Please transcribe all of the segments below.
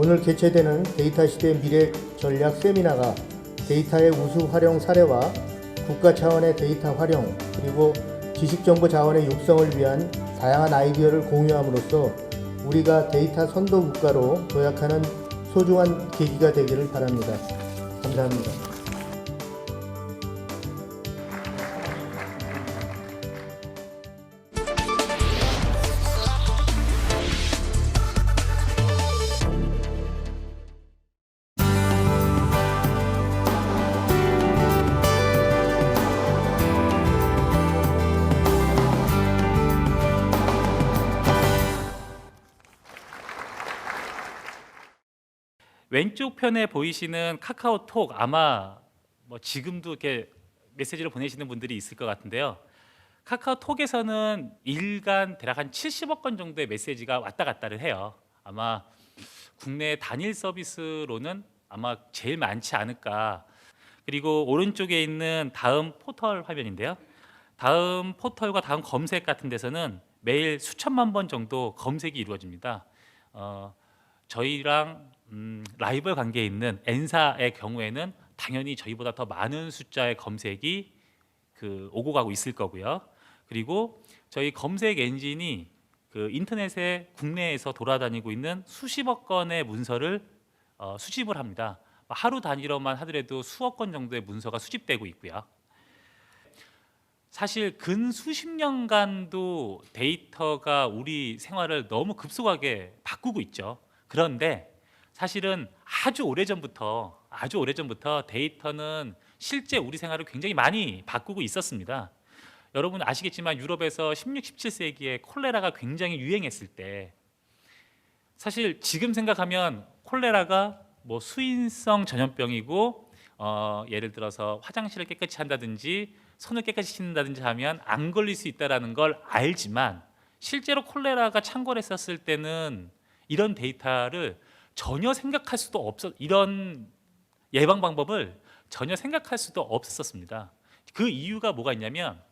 오늘 개최되는 데이터 시대 미래 전략 세미나가 데이터의 우수 활용 사례와 국가 차원의 데이터 활용 그리고 지식정보 자원의 육성을 위한 다양한 아이디어를 공유함으로써 우리가 데이터 선도 국가로 도약하는 소중한 계기가 되기를 바랍니다. 감사합니다. 왼쪽 편에 보이시는 카카오톡 아마 지금도 이렇게 메시지를 보내시는 분들이 있을 것 같은데요. 카카오톡에서는 일간 대략 한 70억 건 정도의 메시지가 왔다 갔다를 해요. 아마 국내 단일 서비스로는 아마 제일 많지 않을까. 그리고 오른쪽에 있는 다음 포털 화면인데요. 다음 포털과 다음 검색 같은 데서는 매일 수천만 번 정도 검색이 이루어집니다. 저희랑 라이벌 관계에 있는 N사의 경우에는 당연히 저희보다 더 많은 숫자의 검색이 오고 가고 있을 거고요. 그리고 저희 검색 엔진이 인터넷에 국내에서 돌아다니고 있는 수십억 건의 문서를 수집을 합니다. 하루 단위로만 하더라도 수억 건 정도의 문서가 수집되고 있고요. 사실 근 수십 년간도 데이터가 우리 생활을 너무 급속하게 바꾸고 있죠. 그런데 사실은 아주 오래전부터 데이터는 실제 우리 생활을 굉장히 많이 바꾸고 있었습니다. 여러분 아시겠지만 유럽에서 16, 17세기에 콜레라가 굉장히 유행했을 때 사실 지금 생각하면 콜레라가 수인성 전염병이고 예를 들어서 화장실을 깨끗이 한다든지 손을 깨끗이 씻는다든지 하면 안 걸릴 수 있다는 걸 알지만 실제로 콜레라가 창궐했었을 때는 이런 데이터를 전혀 생각할 수도 이런 예방 방법을 전혀 생각할 수도 없었습니다. 그 이유가 뭐가 있냐면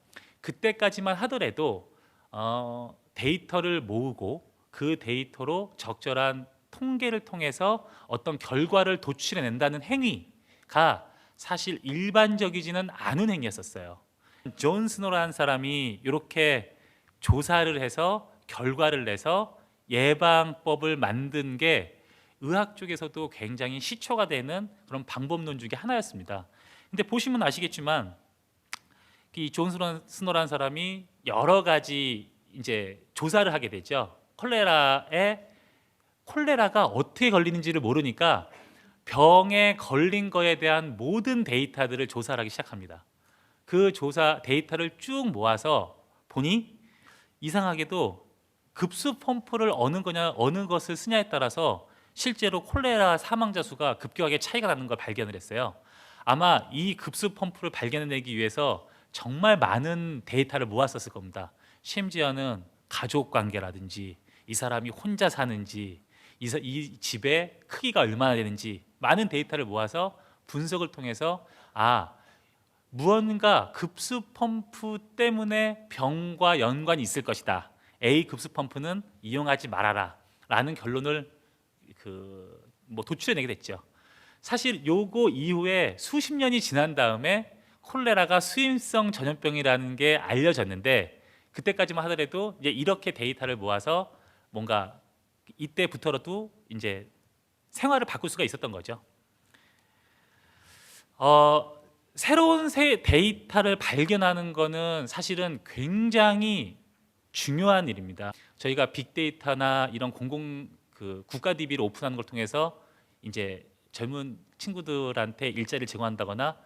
그때까지만 하더라도 데이터를 모으고 그 데이터로 적절한 통계를 통해서 어떤 결과를 도출해낸다는 행위가 사실 일반적이지는 않은 행위였었어요. 존 스노라는 사람이 이렇게 조사를 해서 결과를 내서 예방법을 만든 게 의학 쪽에서도 굉장히 시초가 되는 그런 방법론 중에 하나였습니다. 근데 보시면 아시겠지만 이 존 스노라는 사람이 여러 가지 이제 조사를 하게 되죠. 콜레라가 어떻게 걸리는지를 모르니까 병에 걸린 거에 대한 모든 데이터들을 조사를 하기 시작합니다. 그 조사 데이터를 쭉 모아서 보니 이상하게도 급수 펌프를 어느 것을 쓰냐에 따라서 실제로 콜레라 사망자 수가 급격하게 차이가 나는 걸 발견을 했어요. 아마 이 급수 펌프를 발견해내기 위해서 정말 많은 데이터를 모았었을 겁니다. 심지어는 가족 관계라든지 이 사람이 혼자 사는지 이 집의 크기가 얼마나 되는지 많은 데이터를 모아서 분석을 통해서 무언가 급수 펌프 때문에 병과 연관이 있을 것이다. A 급수 펌프는 이용하지 말아라 라는 결론을 도출해내게 됐죠. 사실 요거 이후에 수십 년이 지난 다음에 콜레라가 수인성 전염병이라는 게 알려졌는데 그때까지만 하더라도 이제 이렇게 데이터를 모아서 뭔가 이때부터라도 이제 생활을 바꿀 수가 있었던 거죠. 새로운 데이터를 발견하는 거는 사실은 굉장히 중요한 일입니다. 저희가 빅데이터나 이런 국가 DB를 오픈하는 걸 통해서 이제 젊은 친구들한테 일자리를 제공한다거나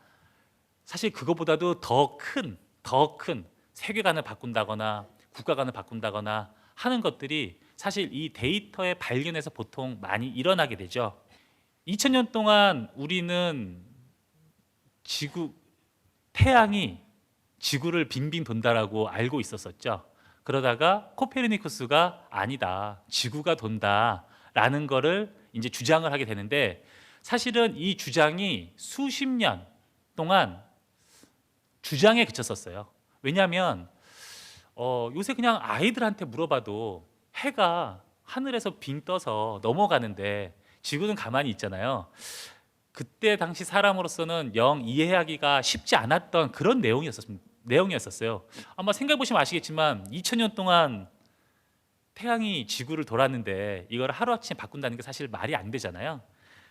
사실 그것보다도 더 큰 세계관을 바꾼다거나 국가관을 바꾼다거나 하는 것들이 사실 이 데이터의 발견에서 보통 많이 일어나게 되죠. 2000년 동안 우리는 태양이 지구를 빙빙 돈다라고 알고 있었었죠. 그러다가 코페르니쿠스가 아니다, 지구가 돈다라는 거를 이제 주장을 하게 되는데 사실은 이 주장이 수십 년 동안 주장에 그쳤었어요. 왜냐하면 요새 그냥 아이들한테 물어봐도 해가 하늘에서 빙 떠서 넘어가는데 지구는 가만히 있잖아요. 그때 당시 사람으로서는 영 이해하기가 쉽지 않았던 그런 내용이었어요. 아마 생각해 보시면 아시겠지만 2000년 동안 태양이 지구를 돌았는데 이걸 하루아침에 바꾼다는 게 사실 말이 안 되잖아요.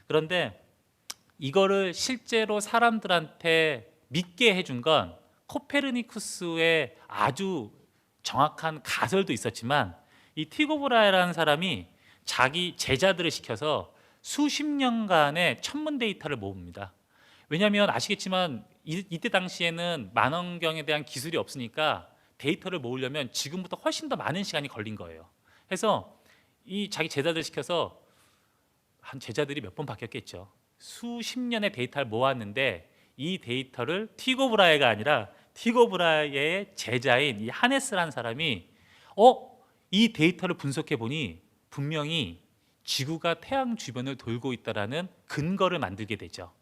그런데 이거를 실제로 사람들한테 믿게 해준 건 코페르니쿠스의 아주 정확한 가설도 있었지만, 이 티고 브라헤라는 사람이 자기 제자들을 시켜서 수십 년간의 천문 데이터를 모읍니다. 왜냐하면 아시겠지만 이때 당시에는 만원경에 대한 기술이 없으니까 데이터를 모으려면 지금부터 훨씬 더 많은 시간이 걸린 거예요. 그래서 이 자기 제자들 시켜서, 한 제자들이 몇 번 바뀌었겠죠. 수십 년의 데이터를 모았는데 이 데이터를 티고 브라헤가 아니라 티고 브라헤의 제자인 이 하네스라는 사람이 이 데이터를 분석해 보니 분명히 지구가 태양 주변을 돌고 있다라는 근거를 만들게 되죠.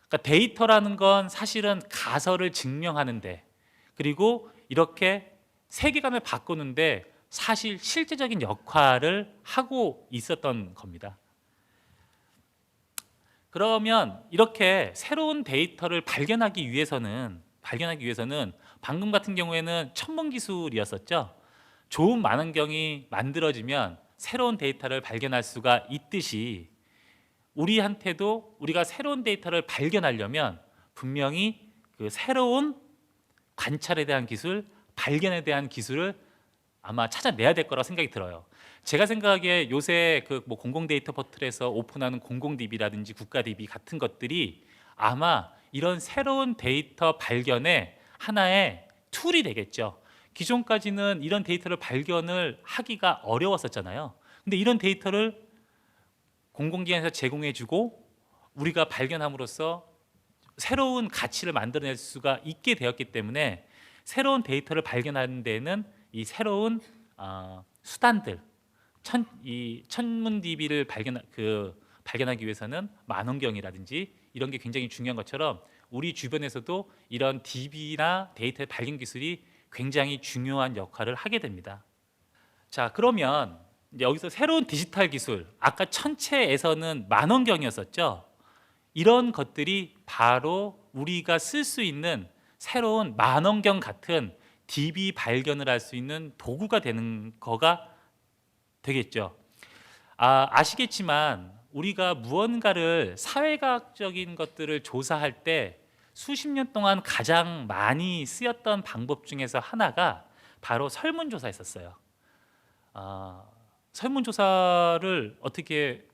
그러니까 데이터라는 건 사실은 가설을 증명하는데, 그리고 이렇게 세계관을 바꾸는데 사실 실제적인 역할을 하고 있었던 겁니다. 그러면 이렇게 새로운 데이터를 발견하기 위해서는 방금 같은 경우에는 천문 기술이었었죠. 좋은 만원경이 만들어지면 새로운 데이터를 발견할 수가 있듯이, 우리한테도 우리가 새로운 데이터를 발견하려면 분명히 그 새로운 관찰에 대한 기술, 발견에 대한 기술을 아마 찾아내야 될 거라고 생각이 들어요. 제가 생각하기에 요새 그 뭐 공공 데이터 포털에서 오픈하는 공공 DB라든지 국가 DB 같은 것들이 아마 이런 새로운 데이터 발견의 하나의 툴이 되겠죠. 기존까지는 이런 데이터를 발견을 하기가 어려웠었잖아요. 근데 이런 데이터를 공공기관에서 제공해주고 우리가 발견함으로써 새로운 가치를 만들어낼 수가 있게 되었기 때문에, 새로운 데이터를 발견하는 데에는 이 새로운 수단들, 이 천문 DB를 발견하기 위해서는 만원경이라든지 이런 게 굉장히 중요한 것처럼, 우리 주변에서도 이런 DB나 데이터 발견 기술이 굉장히 중요한 역할을 하게 됩니다. 자, 그러면 이제 여기서 새로운 디지털 기술, 아까 천체에서는 만원경이었었죠. 이런 것들이 바로 우리가 쓸 수 있는 새로운 만원경 같은 DB 발견을 할 수 있는 도구가 되는 거가 되겠죠. 아시겠지만 우리가 무언가를, 사회과학적인 것들을 조사할 때 수십 년 동안 가장 많이 쓰였던 방법 중에서 하나가 바로 설문조사였었어요. 설문조사를 어떻게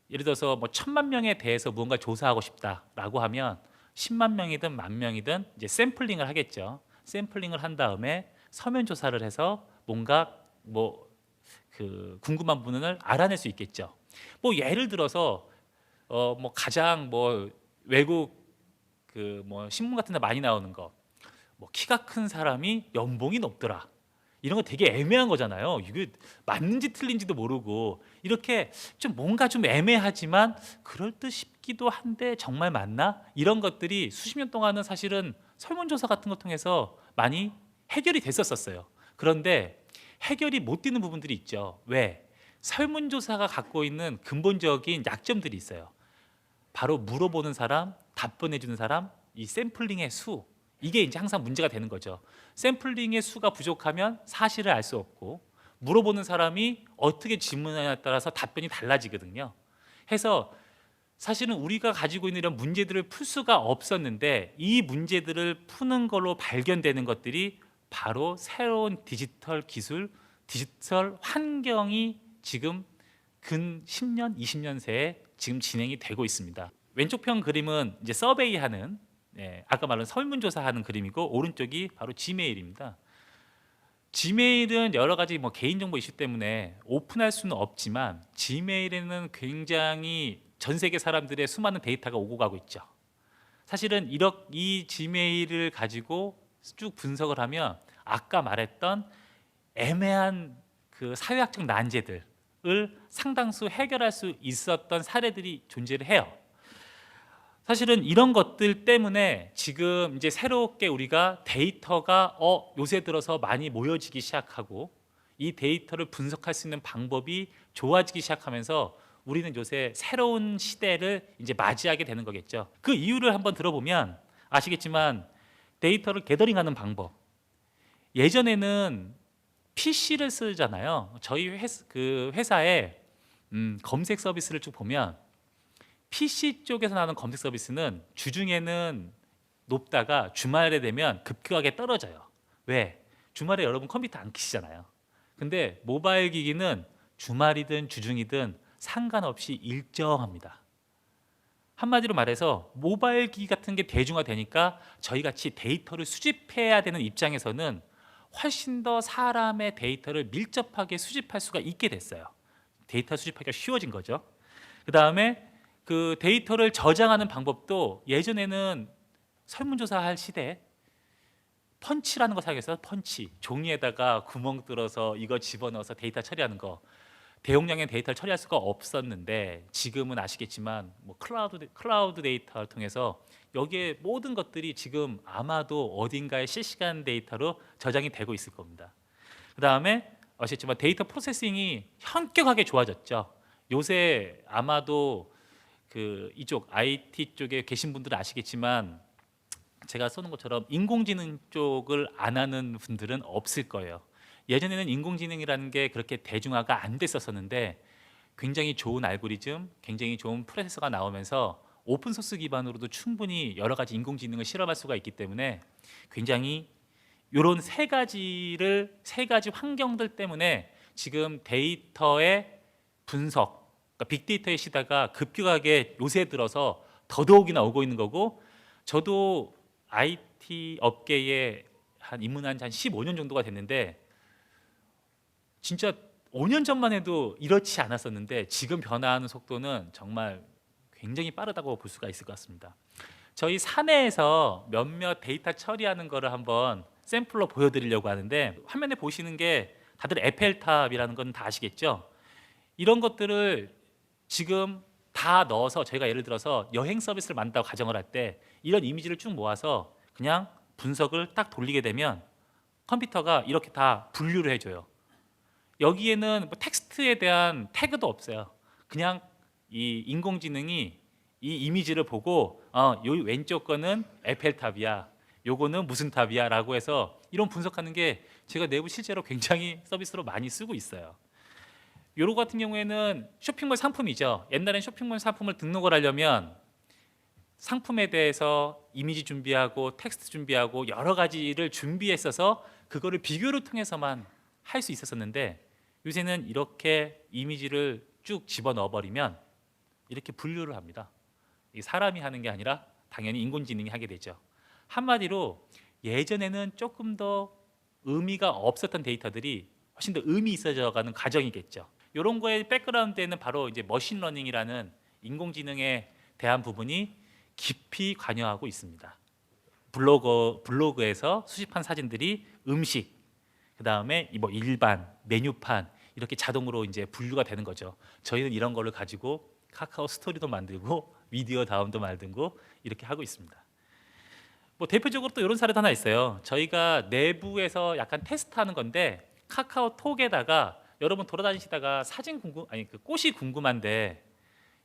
예를 들어서 1000만 명에 대해서 무언가 조사하고 싶다라고 하면 10만 명이든 10,000명이든 이제 샘플링을 하겠죠. 샘플링을 한 다음에 서면 조사를 해서 뭔가 궁금한 부분을 알아낼 수 있겠죠. 예를 들어서 가장 외국 신문 같은 데 많이 나오는 거, 키가 큰 사람이 연봉이 높더라, 이런 거 되게 애매한 거잖아요. 이게 맞는지 틀린지도 모르고, 이렇게 좀 뭔가 좀 애매하지만 그럴듯 싶기도 한데 정말 맞나? 이런 것들이 수십 년 동안은 사실은 설문조사 같은 거 통해서 많이 해결이 됐었어요. 그런데 해결이 못 되는 부분들이 있죠. 왜? 설문조사가 갖고 있는 근본적인 약점들이 있어요. 바로 물어보는 사람, 답변해 주는 사람, 이 샘플링의 수, 이게 이제 항상 문제가 되는 거죠. 샘플링의 수가 부족하면 사실을 알 수 없고, 물어보는 사람이 어떻게 질문하냐에 따라서 답변이 달라지거든요. 해서 사실은 우리가 가지고 있는 이런 문제들을 풀 수가 없었는데, 이 문제들을 푸는 걸로 발견되는 것들이 바로 새로운 디지털 기술, 디지털 환경이 지금 근 10년, 20년 새에 지금 진행이 되고 있습니다. 왼쪽 편 그림은 이제 서베이하는, 아까 말한 설문조사하는 그림이고, 오른쪽이 바로 지메일입니다. 지메일은 여러 가지 개인정보 이슈 때문에 오픈할 수는 없지만, 지메일에는 굉장히 전 세계 사람들의 수많은 데이터가 오고 가고 있죠. 사실은 이 지메일을 가지고 쭉 분석을 하면 아까 말했던 애매한 그 사회학적 난제들을 상당수 해결할 수 있었던 사례들이 존재를 해요. 사실은 이런 것들 때문에 지금 이제 새롭게 우리가 데이터가 요새 들어서 많이 모여지기 시작하고, 이 데이터를 분석할 수 있는 방법이 좋아지기 시작하면서 우리는 요새 새로운 시대를 이제 맞이하게 되는 거겠죠. 그 이유를 한번 들어보면 아시겠지만 데이터를 게더링하는 방법. 예전에는 PC를 쓰잖아요. 저희 회사에 검색 서비스를 쭉 보면 PC 쪽에서 나오는 검색 서비스는 주중에는 높다가 주말에 되면 급격하게 떨어져요. 왜? 주말에 여러분 컴퓨터 안 켜시잖아요. 근데 모바일 기기는 주말이든 주중이든 상관없이 일정합니다. 한마디로 말해서 모바일 기기 같은 게 대중화되니까 저희 같이 데이터를 수집해야 되는 입장에서는 훨씬 더 사람의 데이터를 밀접하게 수집할 수가 있게 됐어요. 데이터 수집하기가 쉬워진 거죠. 그 다음에 그 데이터를 저장하는 방법도 예전에는 설문조사할 시대에 펀치라는 거 사용해서 펀치, 종이에다가 구멍 뚫어서 이거 집어넣어서 데이터 처리하는 거, 대용량의 데이터를 처리할 수가 없었는데 지금은 아시겠지만 뭐 클라우드 데이터를 통해서 여기에 모든 것들이 지금 아마도 어딘가에 실시간 데이터로 저장이 되고 있을 겁니다. 그 다음에 아시겠지만 데이터 프로세싱이 현격하게 좋아졌죠. 요새 아마도 그 이쪽 IT 쪽에 계신 분들은 아시겠지만 제가 쏘는 것처럼 인공지능 쪽을 안 하는 분들은 없을 거예요. 예전에는 인공지능이라는 게 그렇게 대중화가 안 됐었는데 굉장히 좋은 알고리즘, 굉장히 좋은 프로세서가 나오면서 오픈소스 기반으로도 충분히 여러 가지 인공지능을 실험할 수가 있기 때문에 굉장히 이런 세 가지 환경들 때문에 지금 데이터의 분석, 그러니까 빅데이터의 시대가 급격하게 요새 들어서 더더욱이나 오고 있는 거고, 저도 IT 업계에 입문한 지 한 15년 정도가 됐는데 진짜 5년 전만 해도 이렇지 않았었는데 지금 변화하는 속도는 정말 굉장히 빠르다고 볼 수가 있을 것 같습니다. 저희 사내에서 몇몇 데이터 처리하는 거를 한번 샘플로 보여드리려고 하는데, 화면에 보시는 게 다들 에펠탑이라는 건 다 아시겠죠? 이런 것들을 지금 다 넣어서 저희가 예를 들어서 여행 서비스를 만든다고 가정을 할 때 이런 이미지를 쭉 모아서 그냥 분석을 딱 돌리게 되면 컴퓨터가 이렇게 다 분류를 해줘요. 여기에는 뭐 텍스트에 대한 태그도 없어요. 그냥 이 인공지능이 이 이미지를 보고 요 왼쪽 거는 에펠탑이야, 요거는 무슨 탑이야 라고 해서 이런 분석하는 게 제가 내부 실제로 굉장히 서비스로 많이 쓰고 있어요. 요로 같은 경우에는 쇼핑몰 상품이죠. 옛날엔 쇼핑몰 상품을 등록을 하려면 상품에 대해서 이미지 준비하고 텍스트 준비하고 여러 가지를 준비했어서 그거를 비교를 통해서만 할 수 있었는데 요새는 이렇게 이미지를 쭉 집어넣어 버리면 이렇게 분류를 합니다. 이 사람이 하는 게 아니라 당연히 인공지능이 하게 되죠. 한마디로 예전에는 조금 더 의미가 없었던 데이터들이 훨씬 더 의미 있어져가는 과정이겠죠. 이런 거에 백그라운드에는 바로 이제 머신러닝이라는 인공지능에 대한 부분이 깊이 관여하고 있습니다. 블로그에서 수집한 사진들이 음식, 그 다음에 뭐 일반 메뉴판 이렇게 자동으로 이제 분류가 되는 거죠. 저희는 이런 거를 가지고 카카오 스토리도 만들고 미디어 다운도 만들고 이렇게 하고 있습니다. 뭐 대표적으로 또 이런 사례도 하나 있어요. 저희가 내부에서 약간 테스트하는 건데 카카오톡에다가 여러분 돌아다니시다가 그 꽃이 궁금한데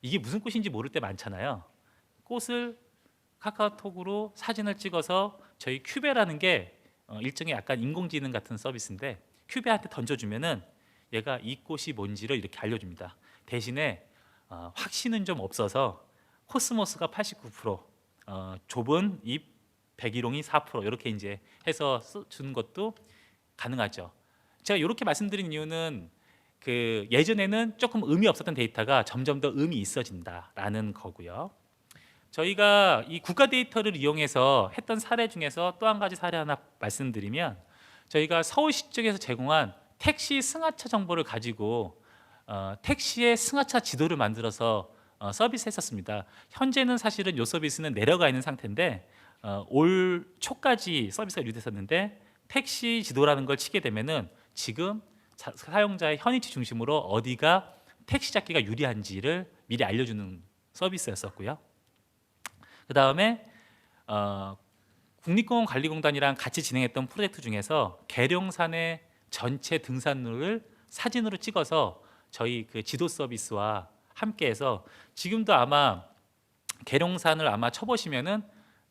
이게 무슨 꽃인지 모를 때 많잖아요. 꽃을 카카오톡으로 사진을 찍어서 저희 큐베라는 게 일종의 약간 인공지능 같은 서비스인데 큐베한테 던져주면은 얘가 이 꽃이 뭔지를 이렇게 알려줍니다. 대신에 확신은 좀 없어서 코스모스가 89%, 좁은 잎 백일홍이 4% 이렇게 이제 해서 주는 것도 가능하죠. 제가 이렇게 말씀드린 이유는 그 예전에는 조금 의미 없었던 데이터가 점점 더 의미 있어진다라는 거고요. 저희가 이 국가 데이터를 이용해서 했던 사례 중에서 또 한 가지 사례 하나 말씀드리면, 저희가 서울시 쪽에서 제공한 택시 승하차 정보를 가지고 택시의 승하차 지도를 만들어서 서비스했었습니다. 현재는 사실은 이 서비스는 내려가 있는 상태인데 올 초까지 서비스가 유지됐었는데 택시 지도라는 걸 치게 되면은 지금 사용자의 현위치 중심으로 어디가 택시 잡기가 유리한지를 미리 알려주는 서비스였었고요. 그 다음에 국립공원관리공단이랑 같이 진행했던 프로젝트 중에서 계룡산의 전체 등산로를 사진으로 찍어서 저희 그 지도 서비스와 함께해서 지금도 아마 계룡산을 아마 쳐보시면은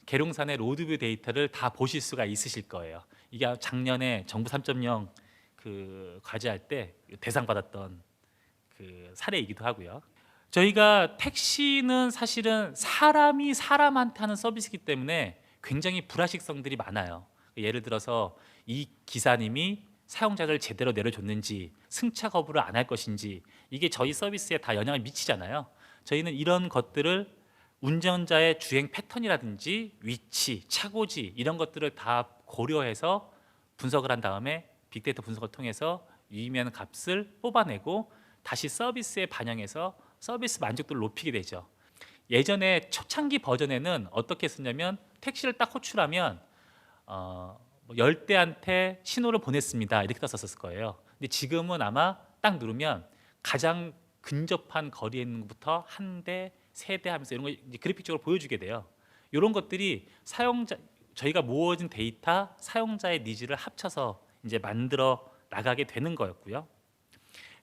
계룡산의 로드뷰 데이터를 다 보실 수가 있으실 거예요. 이게 작년에 정부 3.0 그 과제할 때 대상 받았던 그 사례이기도 하고요. 저희가 택시는 사실은 사람이 사람한테 하는 서비스이기 때문에 굉장히 불확실성들이 많아요. 예를 들어서 이 기사님이 사용자를 제대로 내려줬는지, 승차 거부를 안 할 것인지, 이게 저희 서비스에 다 영향을 미치잖아요. 저희는 이런 것들을 운전자의 주행 패턴이라든지 위치, 차고지 이런 것들을 다 고려해서 분석을 한 다음에 빅데이터 분석을 통해서 유의미한 값을 뽑아내고 다시 서비스에 반영해서 서비스 만족도를 높이게 되죠. 예전에 초창기 버전에는 어떻게 했었냐면 택시를 딱 호출하면 뭐 10대한테 신호를 보냈습니다 이렇게 떴었을 거예요. 근데 지금은 아마 딱 누르면 가장 근접한 거리에 있는 것부터 한 대, 세 대 하면서 이런 거 이제 그래픽적으로 보여주게 돼요. 이런 것들이 사용자 저희가 모아진 데이터 사용자의 니즈를 합쳐서 이제 만들어 나가게 되는 거였고요.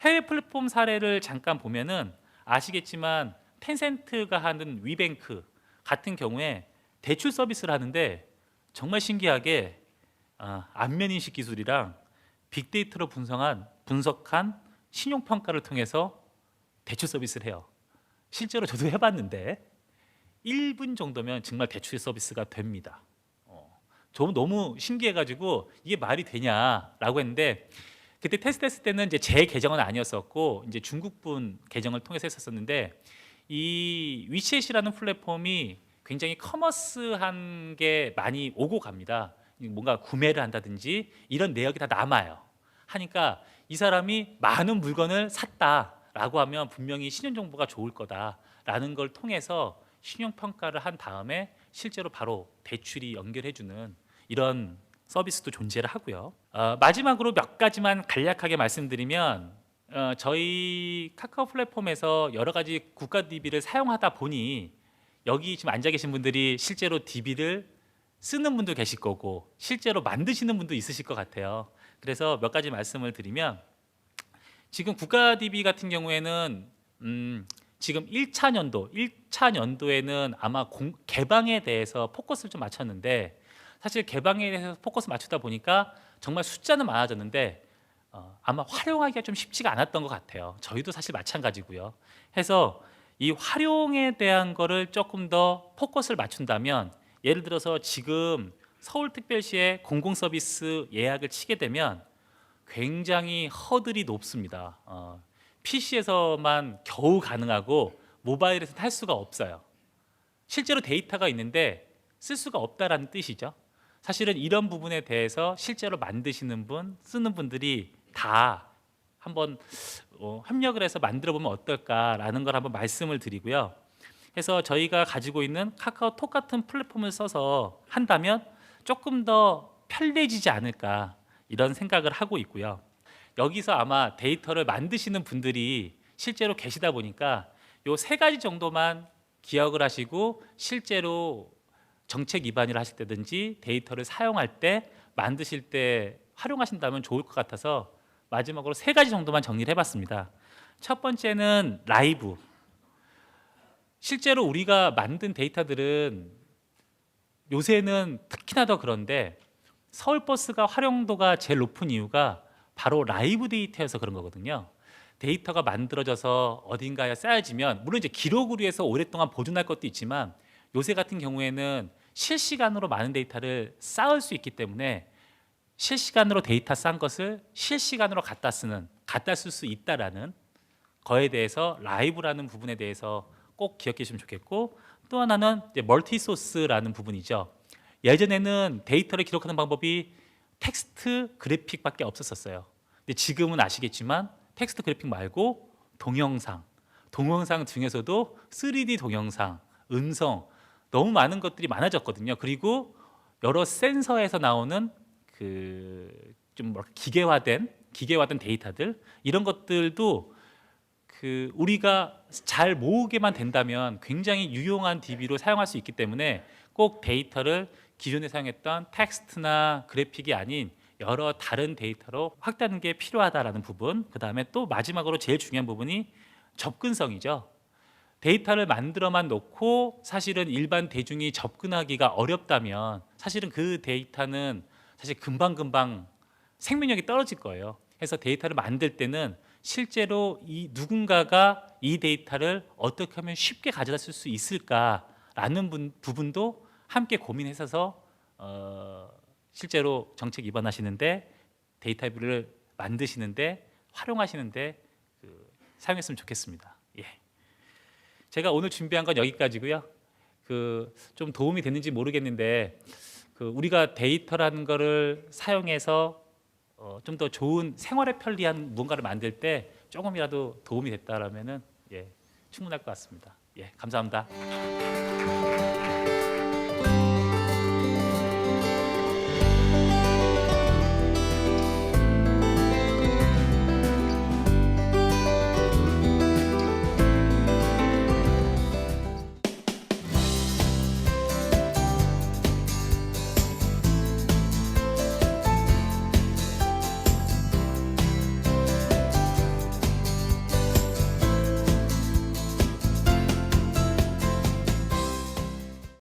해외 플랫폼 사례를 잠깐 보면은 아시겠지만 텐센트가 하는 위뱅크 같은 경우에 대출 서비스를 하는데 정말 신기하게 안면 인식 기술이랑 빅데이터로 분석한 신용 평가를 통해서 대출 서비스를 해요. 실제로 저도 해봤는데 1분 정도면 정말 대출 서비스가 됩니다. 저 너무 신기해가지고 이게 말이 되냐라고 했는데 그때 테스트했을 때는 이제 제 계정은 아니었었고 이제 중국분 계정을 통해서 했었는데 이 위챗이라는 플랫폼이 굉장히 커머스한 게 많이 오고 갑니다. 뭔가 구매를 한다든지 이런 내역이 다 남아요. 하니까 이 사람이 많은 물건을 샀다라고 하면 분명히 신용정보가 좋을 거다라는 걸 통해서 신용평가를 한 다음에 실제로 바로 대출이 연결해주는 이런 서비스도 존재를 하고요. 마지막으로 몇 가지만 간략하게 말씀드리면 저희 카카오 플랫폼에서 여러 가지 국가 DB를 사용하다 보니 여기 지금 앉아 계신 분들이 실제로 DB를 쓰는 분도 계실 거고 실제로 만드시는 분도 있으실 것 같아요. 그래서 몇 가지 말씀을 드리면 지금 국가 DB 같은 경우에는 지금 1차 연도에는 아마 개방에 대해서 포커스를 좀 맞췄는데 사실 개방에 대해서 포커스 맞추다 보니까 정말 숫자는 많아졌는데 아마 활용하기가 좀 쉽지가 않았던 것 같아요. 저희도 사실 마찬가지고요. 해서 이 활용에 대한 거를 조금 더 포커스를 맞춘다면 예를 들어서 지금 서울특별시에 공공서비스 예약을 치게 되면 굉장히 허들이 높습니다. PC에서만 겨우 가능하고 모바일에서는 할 수가 없어요. 실제로 데이터가 있는데 쓸 수가 없다라는 뜻이죠. 사실은 이런 부분에 대해서 실제로 만드시는 분, 쓰는 분들이 다 한번 협력을 해서 만들어 보면 어떨까라는 걸 한번 말씀을 드리고요. 해서 저희가 가지고 있는 카카오톡 같은 플랫폼을 써서 한다면 조금 더 편리해지지 않을까 이런 생각을 하고 있고요. 여기서 아마 데이터를 만드시는 분들이 실제로 계시다 보니까 요 세 가지 정도만 기억을 하시고 실제로 정책 위반을 하실 때든지 데이터를 사용할 때 만드실 때 활용하신다면 좋을 것 같아서 마지막으로 세 가지 정도만 정리를 해봤습니다. 첫 번째는 라이브. 실제로 우리가 만든 데이터들은 요새는 특히나 더 그런데 서울버스가 활용도가 제일 높은 이유가 바로 라이브 데이터여서 그런 거거든요. 데이터가 만들어져서 어딘가에 쌓여지면 물론 이제 기록으로 해서 오랫동안 보존할 것도 있지만 요새 같은 경우에는 실시간으로 많은 데이터를 쌓을 수 있기 때문에 실시간으로 데이터 쌓은 것을 실시간으로 갖다 쓸 수 있다라는 거에 대해서 라이브라는 부분에 대해서 꼭 기억해 주시면 좋겠고 또 하나는 이제 멀티소스라는 부분이죠. 예전에는 데이터를 기록하는 방법이 텍스트 그래픽밖에 없었어요. 근데 지금은 아시겠지만 텍스트 그래픽 말고 동영상 중에서도 3D 동영상, 음성 너무 많은 것들이 많아졌거든요. 그리고 여러 센서에서 나오는 좀 기계화된 데이터들 이런 것들도 우리가 잘 모으게만 된다면 굉장히 유용한 DB로 사용할 수 있기 때문에 꼭 데이터를 기존에 사용했던 텍스트나 그래픽이 아닌 여러 다른 데이터로 확대하는 게 필요하다라는 부분. 그 다음에 또 마지막으로 제일 중요한 부분이 접근성이죠. 데이터를 만들어만 놓고 사실은 일반 대중이 접근하기가 어렵다면 사실은 그 데이터는 사실 금방금방 생명력이 떨어질 거예요. 그래서 데이터를 만들 때는 실제로 이 누군가가 이 데이터를 어떻게 하면 쉽게 가져다 쓸 수 있을까라는 부분도 함께 고민해서 실제로 정책 입안하시는데 데이터를 만드시는데 활용하시는데 사용했으면 좋겠습니다. 예. 제가 오늘 준비한 건 여기까지고요. 좀 도움이 됐는지 모르겠는데 우리가 데이터라는 거를 사용해서 좀 더 좋은 생활에 편리한 무언가를 만들 때 조금이라도 도움이 됐다라면은 예, 충분할 것 같습니다. 예, 감사합니다.